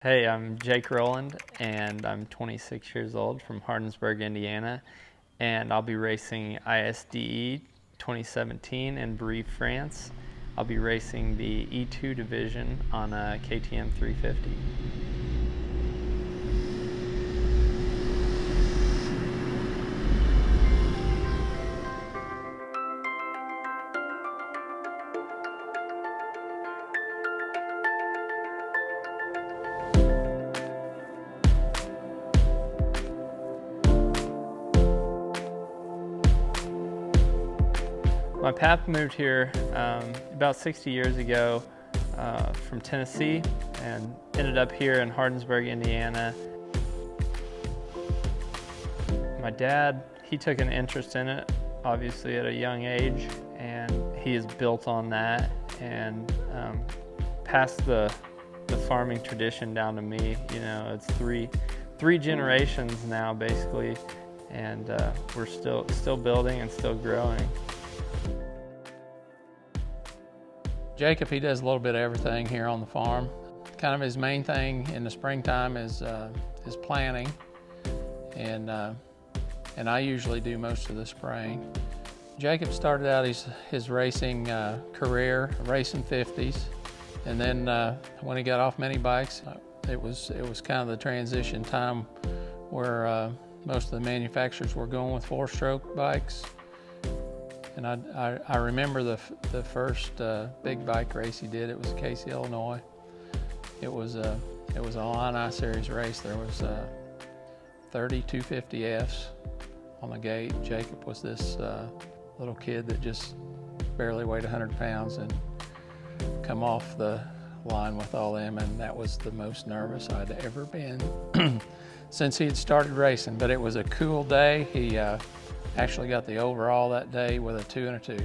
Hey, I'm Jake Rowland, and I'm 26 years old from Hardinsburg, Indiana, and I'll be racing ISDE 2017 in Brie, France. I'll be racing the E2 division on a KTM 350. My path moved here about 60 years ago from Tennessee and ended up here in Hardinsburg, Indiana. My dad, he took an interest in it, obviously at a young age, and he has built on that and passed the farming tradition down to me. You know, it's three generations now basically, and we're still building and still growing. Jacob, he does a little bit of everything here on the farm. Kind of his main thing in the springtime is planting, and I usually do most of the spraying. Jacob started out his racing career racing 50s, and then when he got off mini bikes, it was kind of the transition time where most of the manufacturers were going with 4-stroke bikes. And I remember the first big bike race he did. It was Casey, Illinois. It was a Line series race. There was 30 250Fs on the gate. Jacob was this little kid that just barely weighed 100 pounds and come off the line with all them, and that was the most nervous I'd ever been since he had started racing. But it was a cool day. He actually got the overall that day with a 2 and a 2.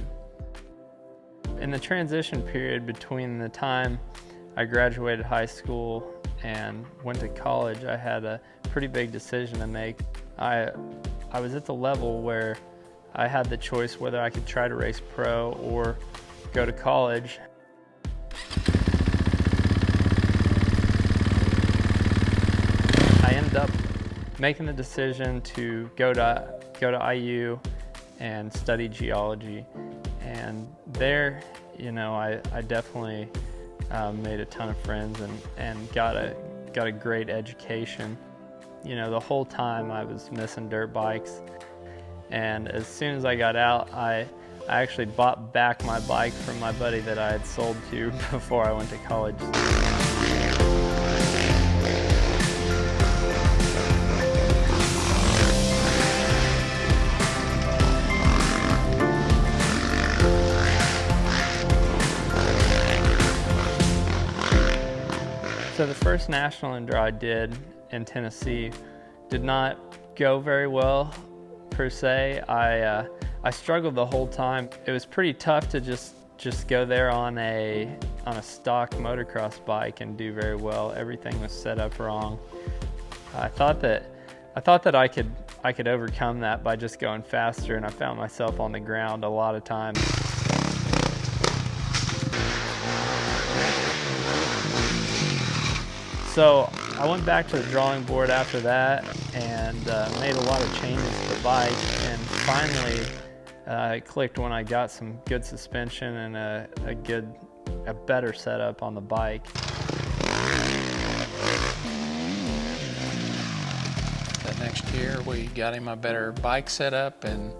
In the transition period between the time I graduated high school and went to college, I had a pretty big decision to make. I was at the level where I had the choice whether I could try to race pro or go to college. I ended up making the decision to go to IU and study geology, and there, you know, I definitely made a ton of friends and got a great education. You know, the whole time I was missing dirt bikes, and as soon as I got out, I actually bought back my bike from my buddy that I had sold to before I went to college. So the first national enduro I did in Tennessee did not go very well per se. I struggled the whole time. It was pretty tough to just go there on a stock motocross bike and do very well. Everything was set up wrong. I thought that I could overcome that by just going faster, and I found myself on the ground a lot of times. So I went back to the drawing board after that and made a lot of changes to the bike, and finally it clicked when I got some good suspension and a better setup on the bike. That next year we got him a better bike setup and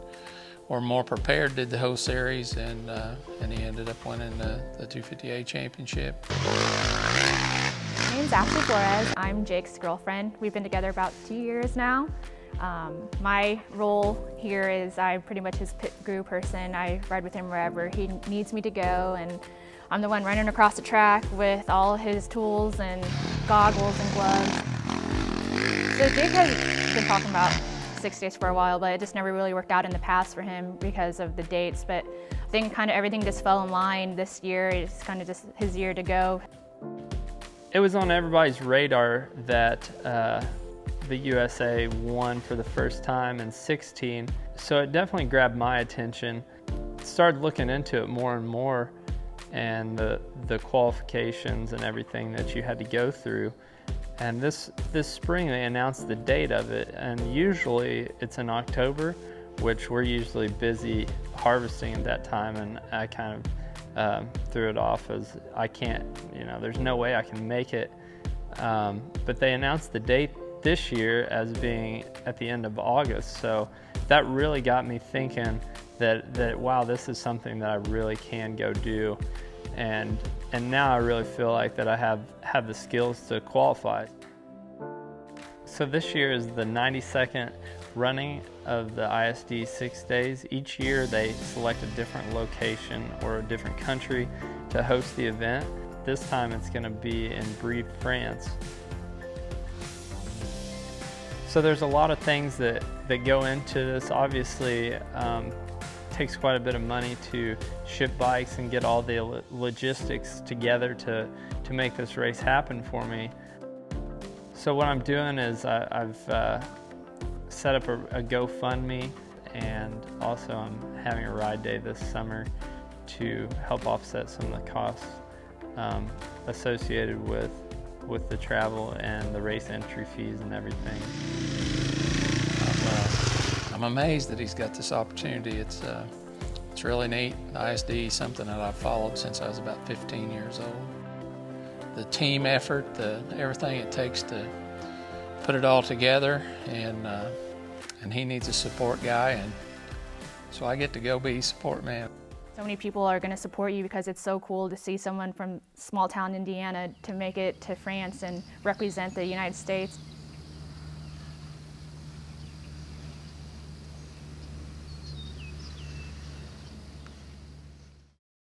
were more prepared, did the whole series, and he ended up winning the 250A championship. My name's Ashley Flores. I'm Jake's girlfriend. We've been together about 2 years now. My role here is I'm pretty much his pit crew person. I ride with him wherever he needs me to go, and I'm the one running across the track with all his tools and goggles and gloves. So Jake has been talking about 6 days for a while, but it just never really worked out in the past for him because of the dates. But I think kind of everything just fell in line this year. It's kind of just his year to go. It was on everybody's radar that the USA won for the first time in 16, so it definitely grabbed my attention. Started looking into it more and more, and the qualifications and everything that you had to go through. And this spring they announced the date of it, and usually it's in October, which we're usually busy harvesting at that time, and I kind of threw it off as I can't, there's no way I can make it. But they announced the date this year as being at the end of August, so that really got me thinking that wow, this is something that I really can go do, and now I really feel like that I have the skills to qualify. So this year is the 92nd running of the ISDE 6 Days. Each year they select a different location or a different country to host the event. This time it's going to be in Brive, France. So there's a lot of things that go into this. Obviously, it takes quite a bit of money to ship bikes and get all the logistics together to make this race happen for me. So what I'm doing is I've set up a GoFundMe, and also I'm having a ride day this summer to help offset some of the costs associated with the travel and the race entry fees and everything. I'm amazed that he's got this opportunity. It's really neat. The ISDE is something that I've followed since I was about 15 years old. The team effort, everything it takes to put it all together, and he needs a support guy, and so I get to go be support man. So many people are going to support you because it's so cool to see someone from small town Indiana to make it to France and represent the United States.